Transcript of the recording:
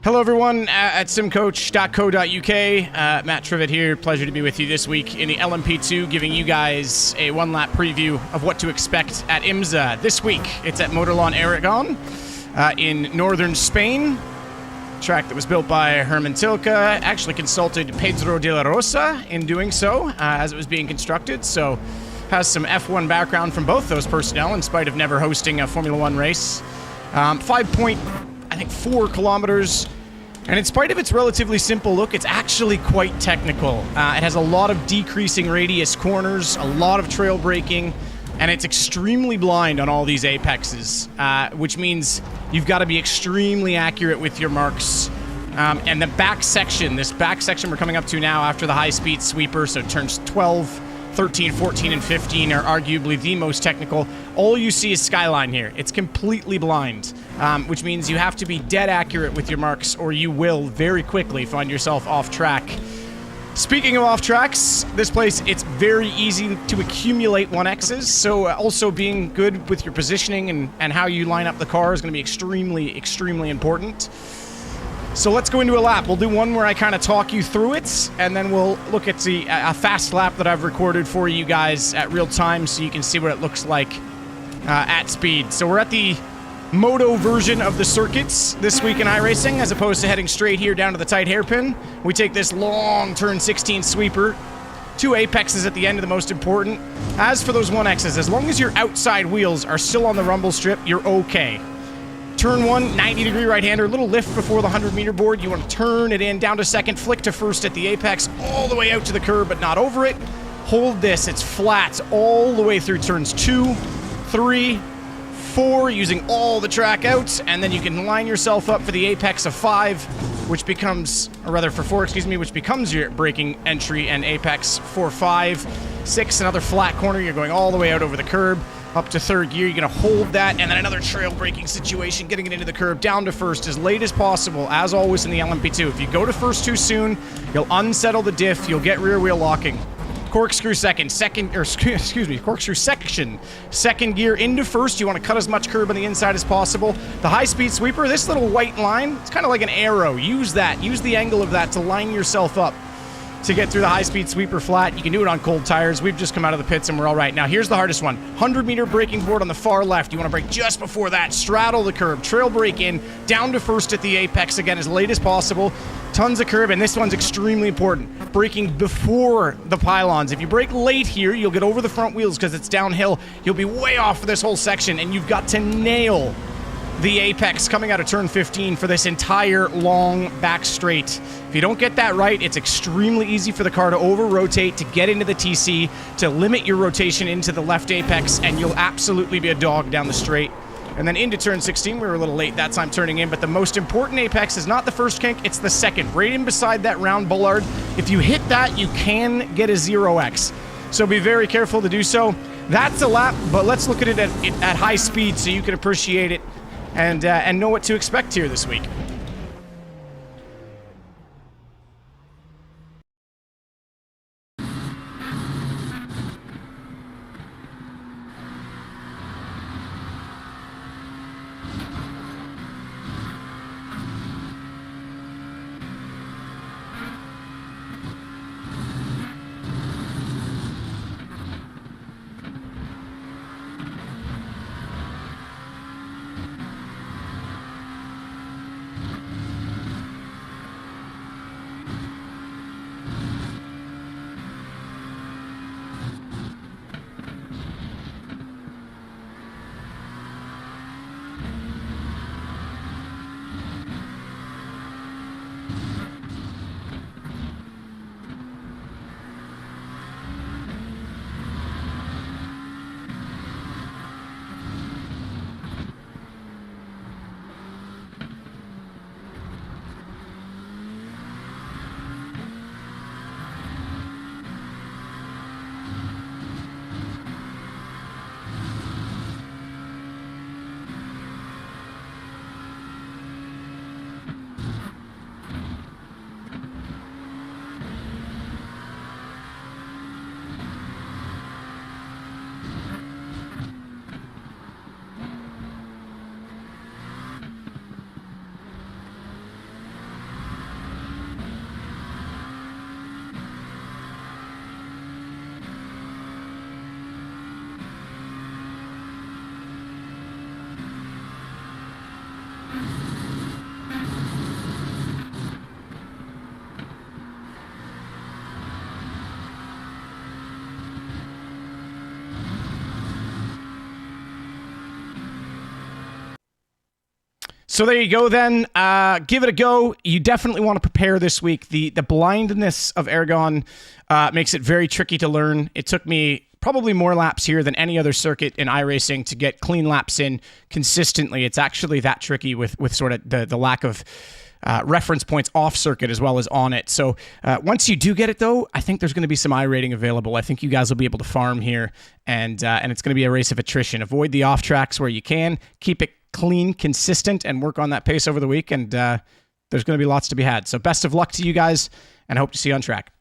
Hello everyone at simcoach.co.uk. Matt Trivet here. Pleasure to be with you this week in the LMP2, giving you guys a one-lap preview of what to expect at IMSA this week. It's at Motorland Aragon in northern Spain. Track that was built by Herman Tilke. Actually consulted Pedro de la Rosa in doing so as it was being constructed. So has some F1 background from both those personnel in spite of never hosting a Formula One race. 5.4 kilometers, and in spite of its relatively simple look, it's actually quite technical. It has a lot of decreasing radius corners, a lot of trail braking, and it's extremely blind on all these apexes, which means you've got to be extremely accurate with your marks. And the back section, this back section we're coming up to now after the high-speed sweeper, so turns 12, 13, 14, and 15 are arguably the most technical. All you see is skyline here. It's completely blind, which means you have to be dead accurate with your marks or you will very quickly find yourself off track. Speaking of off tracks, this place, it's very easy to accumulate 1Xs, so also being good with your positioning and how you line up the car is going to be extremely, extremely important. So let's go into a lap. We'll do one where I kind of talk you through it, and then we'll look at a fast lap that I've recorded for you guys at real time so you can see what it looks like at speed. So we're at the moto version of the circuits this week in iRacing, as opposed to heading straight here down to the tight hairpin. We take this long turn 16 sweeper. 2 apexes at the end are the most important. As for those 1Xs, as long as your outside wheels are still on the rumble strip, you're okay. Turn 1, 90-degree right-hander, little lift before the 100-meter board. You want to turn it in, down to second, flick to first at the apex, all the way out to the curb, but not over it. Hold this, it's flat all the way through turns 2, 3, 4, using all the track out, and then you can line yourself up for the apex of 5, which becomes, or rather for 4, excuse me, which becomes your braking entry and apex for 5. 6, another flat corner, you're going all the way out over the curb. Up to third gear, you're going to hold that, and then another trail braking situation, getting it into the curb, down to first as late as possible, as always in the LMP2. If you go to first too soon, you'll unsettle the diff, you'll get rear wheel locking. Corkscrew section, second gear into first. You want to cut as much curb on the inside as possible. The high-speed sweeper, this little white line, it's kind of like an arrow. Use that, use the angle of that to line yourself up to get through the high-speed sweeper flat. You can do it on cold tires. We've just come out of the pits and we're all right. Now here's the hardest one. 100-meter braking board on the far left. You want to brake just before that. Straddle the curb. Trail brake in. Down to first at the apex again as late as possible. Tons of curb, and this one's extremely important. Braking before the pylons. If you brake late here, you'll get over the front wheels because it's downhill. You'll be way off for this whole section, and you've got to nail the apex coming out of turn 15 for this entire long back straight. If you don't get that right, it's extremely easy for the car to over-rotate, to get into the TC, to limit your rotation into the left apex, and you'll absolutely be a dog down the straight. And then into turn 16, we were a little late that time turning in, but the most important apex is not the first kink, it's the second, right in beside that round bollard. If you hit that, you can get a 0x. So be very careful to do so. That's a lap, but let's look at it at high speed so you can appreciate it and know what to expect here this week. So there you go then. Give it a go. You definitely want to prepare this week. The blindness of Aragon makes it very tricky to learn. It took me probably more laps here than any other circuit in iRacing to get clean laps in consistently. It's actually that tricky with sort of the lack of reference points off circuit as well as on it. So once you do get it, though, I think there's going to be some iRating available. I think you guys will be able to farm here, and it's going to be a race of attrition. Avoid the off tracks where you can. Keep it clean, consistent, and work on that pace over the week, and there's going to be lots to be had. So best of luck to you guys, and I hope to see you on track.